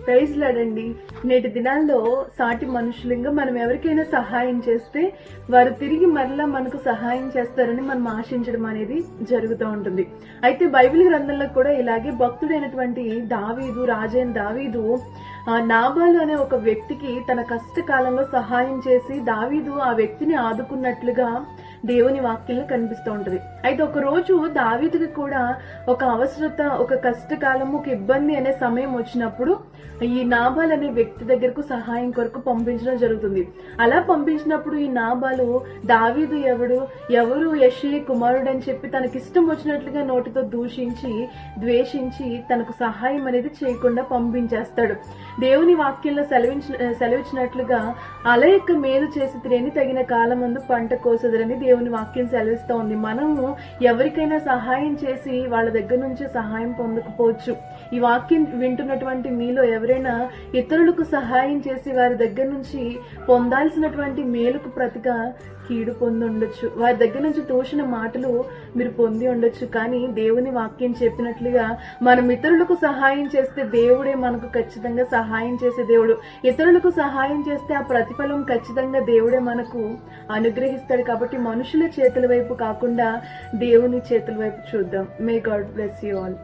Praise లాడండి. నేటి దినాల్లో సాటి మనుషులుగా మనం ఎవరికైనా సహాయం చేస్తే వారు తిరిగి మరలా మనకు సహాయం చేస్తారని మనం ఆశించడం అనేది జరుగుతూ ఉంటుంది. అయితే బైబిల్ గ్రంథంలో కూడా ఇలాగే భక్తుడైనటువంటి రాజైన దావీదు నాబాలు అనే ఒక వ్యక్తికి తన కష్టకాలంలో సహాయం చేసి దావీదు ఆ వ్యక్తిని ఆదుకున్నట్లుగా దేవుని వాక్యంలో కనిపిస్తూ ఉంటది. అయితే ఒక రోజు దావీదుకి కూడా ఒక అవసరత, ఒక కష్టకాలము, ఒక ఇబ్బంది అనే సమయం వచ్చినప్పుడు ఈ నాబాల్ అనే వ్యక్తి దగ్గరకు సహాయం కొరకు పంపించడం జరుగుతుంది. అలా పంపించినప్పుడు ఈ నాబాలు దావీదు ఎవరు యెష్షయి కుమారుడు అని చెప్పి తనకిష్టం వచ్చినట్లుగా నోటితో దూషించి ద్వేషించి తనకు సహాయం అనేది చేయకుండా పంపించేస్తాడు. దేవుని వాక్యంలో సెలవిచ్చినట్లుగా అలయక మేలు చేసి తినేని తగిన కాలం ముందు పంట కోసదురని దేవుని వాక్యం సెలవిస్తూ ఉంది. మనము ఎవరికైనా సహాయం చేసి వాళ్ళ దగ్గర నుంచి సహాయం పొందకపోవచ్చు. ఈ వాక్యం వింటున్నటువంటి మీలో ఎవరైనా ఇతరులకు సహాయం చేసి వారి దగ్గర నుంచి పొందాల్సినటువంటి మేలుకు ప్రతిగా కీడు పొంది ఉండొచ్చు. వారి దగ్గర నుంచి తోచిన మాటలు మీరు పొంది ఉండొచ్చు. కానీ దేవుని వాక్యం చెప్పినట్లుగా మనం ఇతరులకు సహాయం చేస్తే దేవుడే మనకు ఖచ్చితంగా సహాయం చేసే దేవుడు. ఇతరులకు సహాయం చేస్తే ఆ ప్రతిఫలం ఖచ్చితంగా దేవుడే మనకు అనుగ్రహిస్తాడు. కాబట్టి మనుషుల చేతుల వైపు కాకుండా దేవుని చేతుల వైపు చూద్దాం. May God bless you all.